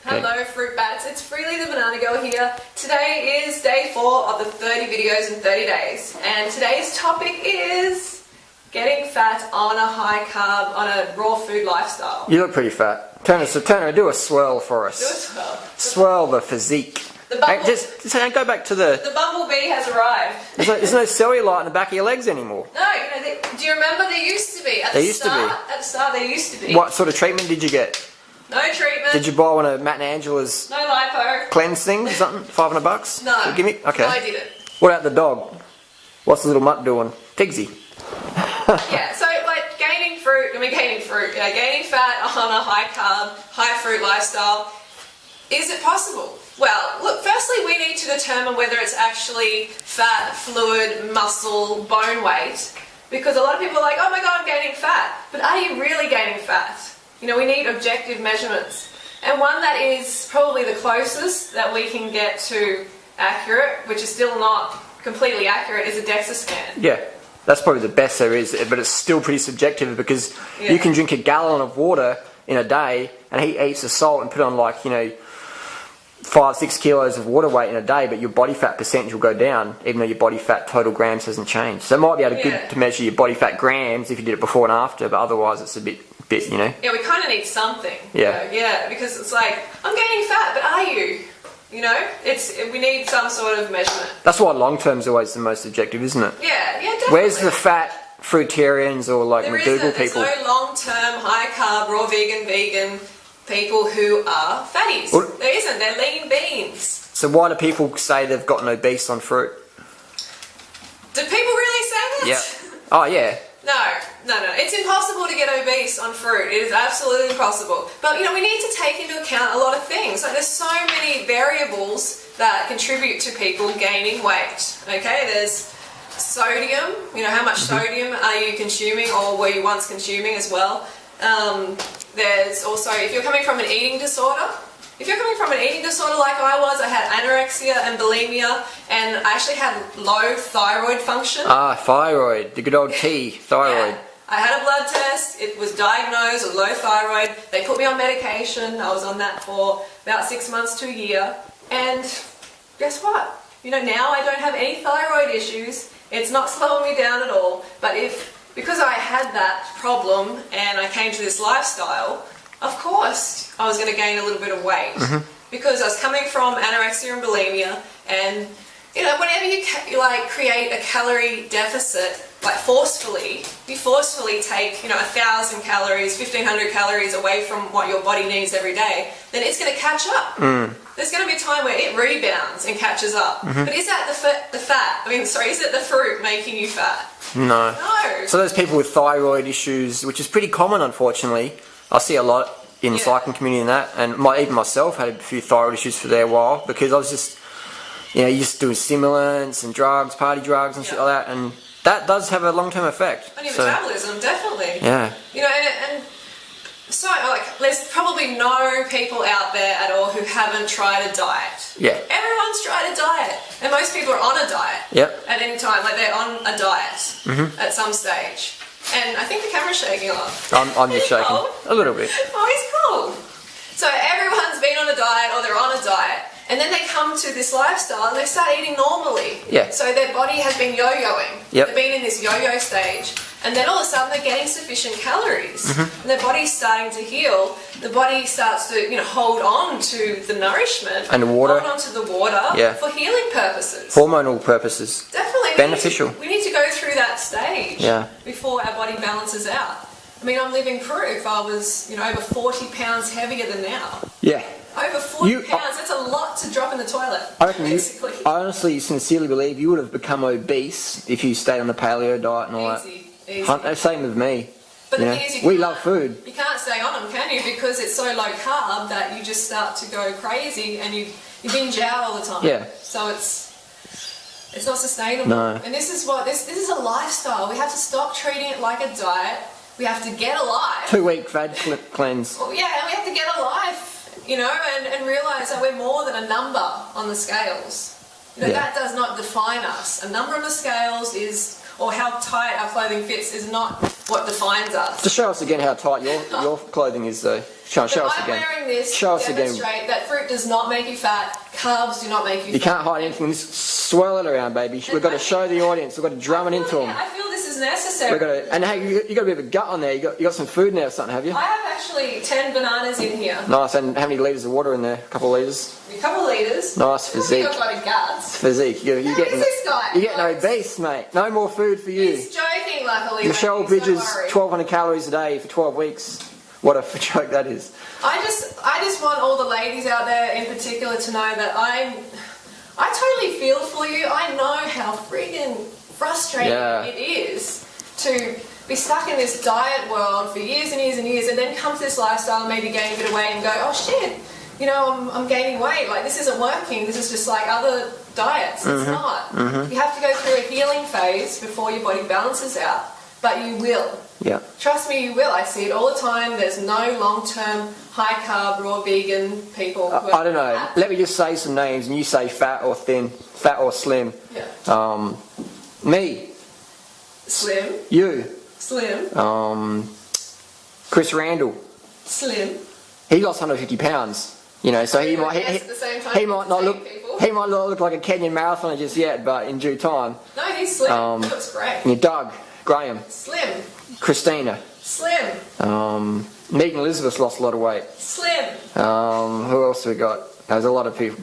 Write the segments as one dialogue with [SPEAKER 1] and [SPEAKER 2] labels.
[SPEAKER 1] Hello Fruit Bats, it's Freely the Banana Girl here. Today is day 4 of the 30 videos in 30 days and today's topic is getting fat on a high carb, on a raw food lifestyle.
[SPEAKER 2] You look pretty fat. Turner, do a swirl for us.
[SPEAKER 1] Do a swirl.
[SPEAKER 2] Swirl the physique. Just go back to
[SPEAKER 1] The bumblebee has arrived.
[SPEAKER 2] There's no cellulite in the back of your legs anymore.
[SPEAKER 1] No, do you remember there used to be? At the start there used to be.
[SPEAKER 2] What sort of treatment did you get?
[SPEAKER 1] No treatment.
[SPEAKER 2] Did you buy one of Matt and Angela's
[SPEAKER 1] no lipo
[SPEAKER 2] cleanse things or something? $500?
[SPEAKER 1] No.
[SPEAKER 2] Give me? Okay.
[SPEAKER 1] No, I didn't.
[SPEAKER 2] What about the dog? What's the little mutt doing? Tigsy.
[SPEAKER 1] Yeah, so like gaining fat on a high carb, high fruit lifestyle, is it possible? Well, look, firstly we need to determine whether it's actually fat, fluid, muscle, bone weight, because a lot of people are like, oh my god, I'm gaining fat, but are you really gaining fat? You know, we need objective measurements, and one that is probably the closest that we can get to accurate, which is still not completely accurate, is a DEXA scan.
[SPEAKER 2] Yeah. That's probably the best there is, but it's still pretty subjective because you can drink a gallon of water in a day and he eats the salt and put on 5-6 kilos of water weight in a day, but your body fat percentage will go down even though your body fat total grams hasn't changed. So it might be able to measure your body fat grams if you did it before and after, but otherwise it's a bit, you know.
[SPEAKER 1] Yeah, we kind of need something.
[SPEAKER 2] Yeah.
[SPEAKER 1] You know? Yeah, because it's like, I'm gaining fat, but are you? You know, we need some sort of measurement.
[SPEAKER 2] That's why long term is always the most objective, isn't it?
[SPEAKER 1] Yeah, definitely.
[SPEAKER 2] Where's the fat fruitarians or McDougall people?
[SPEAKER 1] There's no long-term, high-carb, raw vegan people who are fatties.
[SPEAKER 2] Well,
[SPEAKER 1] there isn't. They're lean beans.
[SPEAKER 2] So why do people say they've gotten obese on fruit?
[SPEAKER 1] Do people really say that?
[SPEAKER 2] Yeah. Oh, yeah.
[SPEAKER 1] No. It's impossible to get obese on fruit. It is absolutely impossible. But, we need to take into account a lot of things. Like, there's so many variables that contribute to people gaining weight. Okay, there's sodium. How much sodium are you consuming or were you once consuming as well? There's also, if you're coming from an eating disorder, like I was, I had anorexia and bulimia, and I actually had low thyroid function.
[SPEAKER 2] Thyroid, the good old T, thyroid.
[SPEAKER 1] Yeah. I had a blood test, it was diagnosed with low thyroid, they put me on medication, I was on that for about 6 months to a year, and guess what? Now I don't have any thyroid issues, it's not slowing me down at all, but because I had that problem and I came to this lifestyle, of course I was going to gain a little bit of weight because I was coming from anorexia and bulimia, and whenever you create a calorie deficit, you forcefully take 1,000 calories, 1,500 calories away from what your body needs every day, then it's going to catch up. There's going to be a time where it rebounds and catches up. But is that is it the fruit making you fat?
[SPEAKER 2] No.
[SPEAKER 1] No.
[SPEAKER 2] So those people with thyroid issues, which is pretty common unfortunately, I see a lot in the cycling community and that, and even myself had a few thyroid issues for a while because I was just, you're just doing stimulants and drugs, party drugs and shit like that, and that does have a long-term effect.
[SPEAKER 1] On your metabolism, definitely.
[SPEAKER 2] Yeah.
[SPEAKER 1] So, there's probably no people out there at all who haven't tried a diet.
[SPEAKER 2] Yeah.
[SPEAKER 1] Everyone's tried a diet. And most people are on a diet.
[SPEAKER 2] Yep.
[SPEAKER 1] At any time. They're on a diet at some stage. And I think the camera's shaking off.
[SPEAKER 2] I'm just shaking.
[SPEAKER 1] Cold?
[SPEAKER 2] A little bit.
[SPEAKER 1] Oh, he's cold. So everyone's been on a diet or they're on a diet. And then they come to this lifestyle and they start eating normally.
[SPEAKER 2] Yeah.
[SPEAKER 1] So their body has been yo-yoing.
[SPEAKER 2] Yep.
[SPEAKER 1] They've been in this yo-yo stage. And then all of a sudden they're getting sufficient calories. And their body's starting to heal. The body starts to, hold on to the nourishment.
[SPEAKER 2] And the water.
[SPEAKER 1] Hold on to the water for healing purposes.
[SPEAKER 2] Hormonal purposes.
[SPEAKER 1] Definitely.
[SPEAKER 2] Beneficial.
[SPEAKER 1] We need to go through that stage before our body balances out. I'm living proof. I was, over 40 pounds heavier than now.
[SPEAKER 2] Yeah.
[SPEAKER 1] Over 40 pounds, that's a lot to drop in the toilet, basically.
[SPEAKER 2] I honestly, sincerely believe you would have become obese if you stayed on the paleo diet and all that.
[SPEAKER 1] Easy.
[SPEAKER 2] Same with me.
[SPEAKER 1] But the thing is,
[SPEAKER 2] we love food.
[SPEAKER 1] You can't stay on them, can you? Because it's so low carb that you just start to go crazy and you binge out all the time.
[SPEAKER 2] Yeah.
[SPEAKER 1] So it's not sustainable.
[SPEAKER 2] No.
[SPEAKER 1] And this is a lifestyle. We have to stop treating it like a diet. We have to get alive.
[SPEAKER 2] 2-week fad cleanse.
[SPEAKER 1] Well, yeah, and we have to get alive. And realise that we're more than a number on the scales. That does not define us. A number on the scales or how tight our clothing fits is not what defines us.
[SPEAKER 2] Just show us again how tight your clothing is, though. Show us
[SPEAKER 1] I'm
[SPEAKER 2] again.
[SPEAKER 1] wearing this
[SPEAKER 2] Show
[SPEAKER 1] to
[SPEAKER 2] us again.
[SPEAKER 1] demonstrate that fruit does not make you fat, carbs do not make you
[SPEAKER 2] You
[SPEAKER 1] fat.
[SPEAKER 2] can't hide anything. Just swirl it around, baby. We've got to show the audience. We've got to drum it into them.
[SPEAKER 1] I feel this is necessary.
[SPEAKER 2] We've got to, and hey, you got a bit of a gut on there. You got some food in there or something, have you?
[SPEAKER 1] I have actually 10 bananas in here.
[SPEAKER 2] Nice. And how many litres of water in there? A couple of litres.
[SPEAKER 1] A couple of litres.
[SPEAKER 2] Nice physique.
[SPEAKER 1] I've got a guts.
[SPEAKER 2] Physique. You're
[SPEAKER 1] Who
[SPEAKER 2] getting
[SPEAKER 1] is this guy?
[SPEAKER 2] You're getting obese, mate. No more food for you.
[SPEAKER 1] He's joking, luckily.
[SPEAKER 2] Michelle
[SPEAKER 1] ladies, don't
[SPEAKER 2] Bridges,
[SPEAKER 1] worry.
[SPEAKER 2] 1,200 calories a day for 12 weeks. What a joke that is.
[SPEAKER 1] I just want all the ladies out there in particular to know that I totally feel for you. I know how freaking frustrating it is to be stuck in this diet world for years and years and years, and then come to this lifestyle and maybe gain a bit of weight and go, oh shit, you know, I'm gaining weight. Like, this isn't working. This is just like other diets. It's not. You have to go through a healing phase before your body balances out. But you will.
[SPEAKER 2] Yeah.
[SPEAKER 1] Trust me, you will. I see it all the time. There's no long-term, high-carb, raw vegan people. Who
[SPEAKER 2] I don't know. Let me just say some names, and you say fat or thin, fat or slim.
[SPEAKER 1] Yeah.
[SPEAKER 2] Me.
[SPEAKER 1] Slim.
[SPEAKER 2] You.
[SPEAKER 1] Slim.
[SPEAKER 2] Chris Randall.
[SPEAKER 1] Slim.
[SPEAKER 2] He lost 150 pounds. You know, so he might
[SPEAKER 1] Yes, at the same time,
[SPEAKER 2] he might not
[SPEAKER 1] same
[SPEAKER 2] look
[SPEAKER 1] people.
[SPEAKER 2] he might not look like a Kenyan marathoner just yet, but in due time.
[SPEAKER 1] No, he's slim. He looks great.
[SPEAKER 2] You know, Doug, Graham,
[SPEAKER 1] Slim.
[SPEAKER 2] Christina,
[SPEAKER 1] Slim.
[SPEAKER 2] Megan Elizabeth lost a lot of weight.
[SPEAKER 1] Slim.
[SPEAKER 2] Who else have we got? There's a lot of people.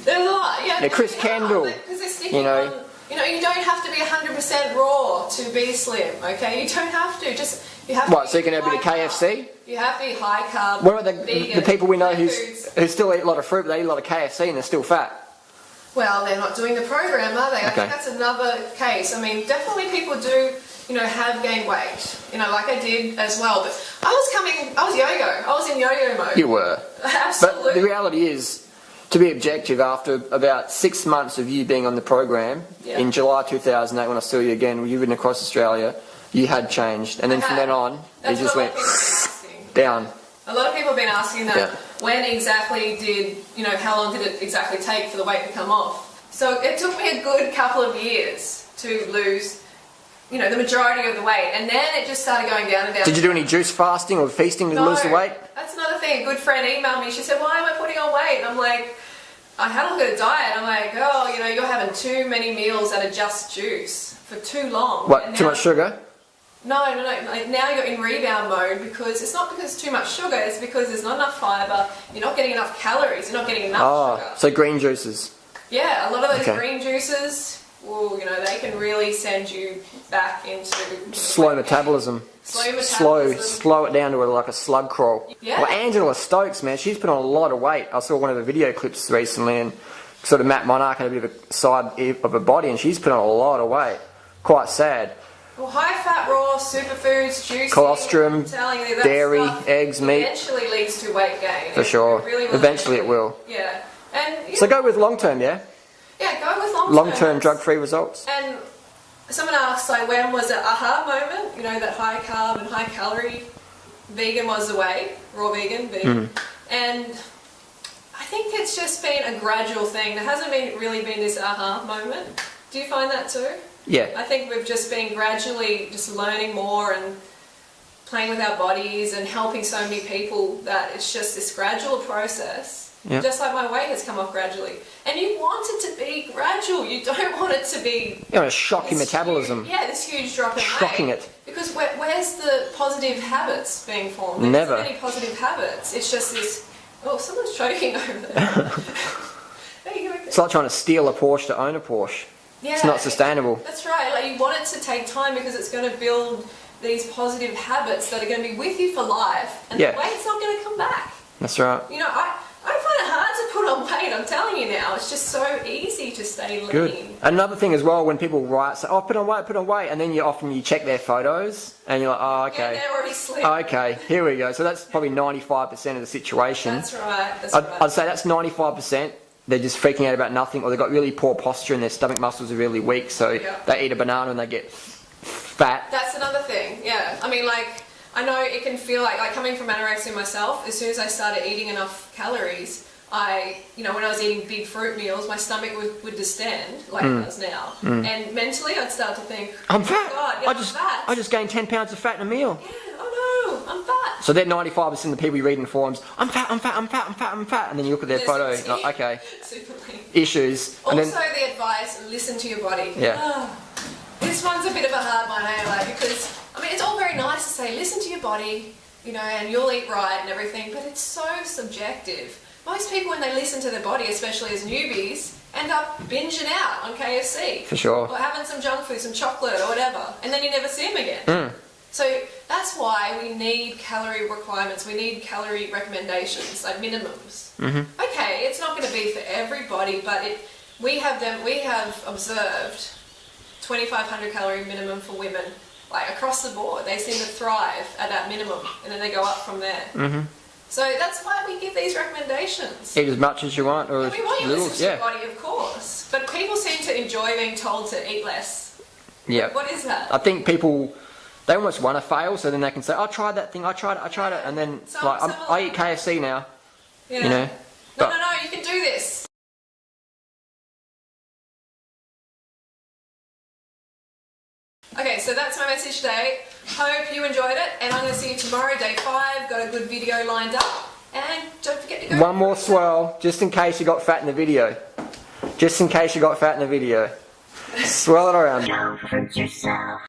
[SPEAKER 1] There's a lot. Yeah.
[SPEAKER 2] Chris Kendall.
[SPEAKER 1] Because they're sticking
[SPEAKER 2] You know.
[SPEAKER 1] on. You know, you don't have to be 100% raw to be slim. Okay, you don't have to. Just you have.
[SPEAKER 2] What?
[SPEAKER 1] To
[SPEAKER 2] So you can have a bit of
[SPEAKER 1] high
[SPEAKER 2] KFC?
[SPEAKER 1] carb. You have to be high carb.
[SPEAKER 2] What about
[SPEAKER 1] vegan,
[SPEAKER 2] the people we know
[SPEAKER 1] plant
[SPEAKER 2] who
[SPEAKER 1] foods.
[SPEAKER 2] still eat a lot of fruit, but they eat a lot of KFC and they're still fat?
[SPEAKER 1] Well, they're not doing the program, are they? I
[SPEAKER 2] Okay.
[SPEAKER 1] think that's another case. I mean, definitely people do, you know, have gained weight. You know, like I did as well. But I was yo-yo. I was in yo-yo mode.
[SPEAKER 2] You were.
[SPEAKER 1] Absolutely.
[SPEAKER 2] But the reality is, to be objective, after about 6 months of you being on the program,
[SPEAKER 1] Yeah.
[SPEAKER 2] in July 2008 when I saw you again, you've been across Australia, you had changed. And then from then on,
[SPEAKER 1] That's
[SPEAKER 2] it just
[SPEAKER 1] what a lot
[SPEAKER 2] went
[SPEAKER 1] of people have been asking.
[SPEAKER 2] down.
[SPEAKER 1] A lot of people have been asking that.
[SPEAKER 2] Yeah.
[SPEAKER 1] When exactly did, you know, how long did it exactly take for the weight to come off? So it took me a good couple of years to lose, you know, the majority of the weight. And then it just started going down and down.
[SPEAKER 2] Did you do any juice fasting or feasting to lose the weight?
[SPEAKER 1] That's another thing. A good friend emailed me. She said, why am I putting on weight? And I'm like, I had a look at a diet. I'm like, oh, you know, you're having too many meals that are just juice for too long.
[SPEAKER 2] What,
[SPEAKER 1] And
[SPEAKER 2] too
[SPEAKER 1] now-
[SPEAKER 2] much sugar?
[SPEAKER 1] No. Like, now you're in rebound mode because it's not because it's too much sugar. It's because there's not enough fibre. You're not getting enough calories. You're not getting enough sugar.
[SPEAKER 2] So green juices.
[SPEAKER 1] Yeah, a lot of those
[SPEAKER 2] Okay.
[SPEAKER 1] green juices, well, you know, they can really send you back into
[SPEAKER 2] Slow metabolism.
[SPEAKER 1] Slow metabolism.
[SPEAKER 2] Slow it down to like a slug crawl.
[SPEAKER 1] Yeah.
[SPEAKER 2] Well, Angela Stokes, man, she's put on a lot of weight. I saw one of the video clips recently, and sort of Matt Monarch had a bit of a side of her body, and she's put on a lot of weight. Quite sad.
[SPEAKER 1] Well, high-fat, raw, superfoods, juice,
[SPEAKER 2] Colostrum, dairy, eggs, meat.
[SPEAKER 1] eventually leads to weight gain.
[SPEAKER 2] For sure. Eventually it will.
[SPEAKER 1] Yeah. And
[SPEAKER 2] So go with long term, yeah?
[SPEAKER 1] Yeah, go with long-term.
[SPEAKER 2] Long-term drug-free results.
[SPEAKER 1] And someone asked, like, when was the aha moment? You know, that high carb and high calorie vegan was the way, raw vegan. And I think it's just been a gradual thing. There hasn't really been this aha moment. Do you find that too?
[SPEAKER 2] Yeah.
[SPEAKER 1] I think we've just been gradually just learning more and playing with our bodies and helping so many people that it's just this gradual process.
[SPEAKER 2] Yeah.
[SPEAKER 1] Just like my weight has come off gradually. And you want it to be gradual. You don't want it to be...
[SPEAKER 2] You know, shock your
[SPEAKER 1] this
[SPEAKER 2] metabolism.
[SPEAKER 1] huge- yeah, this huge drop in weight.
[SPEAKER 2] Shocking it.
[SPEAKER 1] Because where's the positive habits being formed? There
[SPEAKER 2] Never.
[SPEAKER 1] isn't any positive habits. It's just this... Oh, someone's choking over there. There you go.
[SPEAKER 2] It's like trying to steal a Porsche to own a Porsche.
[SPEAKER 1] Yeah,
[SPEAKER 2] It's not sustainable.
[SPEAKER 1] That's right. Like, you want it to take time because it's going to build these positive habits that are going to be with you for life, and
[SPEAKER 2] Yeah.
[SPEAKER 1] the weight's not going to come back.
[SPEAKER 2] That's right.
[SPEAKER 1] You know, I find it hard to put on weight. I'm telling you now, it's just so easy to stay lean.
[SPEAKER 2] Good. Another thing as well, when people write, say, "Oh, put on weight," and then you check their photos, and you're like, "Oh,
[SPEAKER 1] Yeah,
[SPEAKER 2] okay,
[SPEAKER 1] they're already slim.
[SPEAKER 2] okay, here we go." So that's probably 95% of the situation.
[SPEAKER 1] That's right. That's
[SPEAKER 2] I'd
[SPEAKER 1] right.
[SPEAKER 2] say that's 95%. They're just freaking out about nothing, or they've got really poor posture and their stomach muscles are really weak, so
[SPEAKER 1] Yeah.
[SPEAKER 2] they eat a banana and they get fat.
[SPEAKER 1] That's another thing. Yeah. I mean, like, I know it can feel like coming from anorexia myself. As soon as I started eating enough calories, when I was eating big fruit meals, my stomach would distend like it does now. And mentally, I'd start to think,
[SPEAKER 2] I'm
[SPEAKER 1] "Oh
[SPEAKER 2] fat.
[SPEAKER 1] God, yeah,
[SPEAKER 2] I
[SPEAKER 1] I'm
[SPEAKER 2] just
[SPEAKER 1] fat.
[SPEAKER 2] I just gained 10 pounds of fat in a meal.
[SPEAKER 1] Yeah, oh no, I'm fat."
[SPEAKER 2] So they're 95% of the people you read in forums. I'm fat. I'm fat. I'm fat. I'm fat. I'm fat. And then you look at their photo.
[SPEAKER 1] Listen
[SPEAKER 2] You're
[SPEAKER 1] to
[SPEAKER 2] like, okay,
[SPEAKER 1] Super lean.
[SPEAKER 2] issues. And
[SPEAKER 1] Also,
[SPEAKER 2] then
[SPEAKER 1] the advice: listen to your body.
[SPEAKER 2] Yeah.
[SPEAKER 1] This one's a bit of a hard one, hey? Like, because it's all very nice to say listen to your body, and you'll eat right and everything, but it's so subjective. Most people, when they listen to their body, especially as newbies, end up binging out on KFC.
[SPEAKER 2] For sure.
[SPEAKER 1] Or having some junk food, some chocolate or whatever, and then you never see them again. So that's why we need calorie requirements. We need calorie recommendations, like minimums. Okay, it's not going to be for everybody, but we have observed 2,500 calorie minimum for women, like across the board. They seem to thrive at that minimum, and then they go up from there. So that's why we give these recommendations.
[SPEAKER 2] eat as much as you want, or as
[SPEAKER 1] We want you to
[SPEAKER 2] little.
[SPEAKER 1] listen to your body, of course, but people seem to enjoy being told to eat less.
[SPEAKER 2] Yeah.
[SPEAKER 1] What is that?
[SPEAKER 2] I think people, they almost want to fail, so then they can say, I tried that thing, I tried it, and then I eat KFC now,
[SPEAKER 1] Yeah.
[SPEAKER 2] But
[SPEAKER 1] No, you can do this. Okay, so that's my message today. Hope you enjoyed it, and I'm going to see you tomorrow, day 5. Got a good video lined up, and don't forget to go.
[SPEAKER 2] one more swirl, just in case you got fat in the video. Just in case you got fat in the video. Swirl it around.
[SPEAKER 3] Don't hurt yourself.